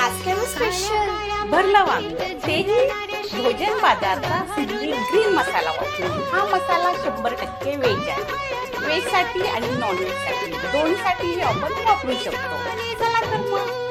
आज काय स्पेशल? भरलं वांग, तेही भोजन बाजारचा सिद्धि ग्रीन मसाला वापरून. हा मसाला 100% व्हेज आहे. व्हेजसाठी आणि नॉन व्हेजसाठी दोन्हीसाठी आपण वापरू शकतो. चला तर मग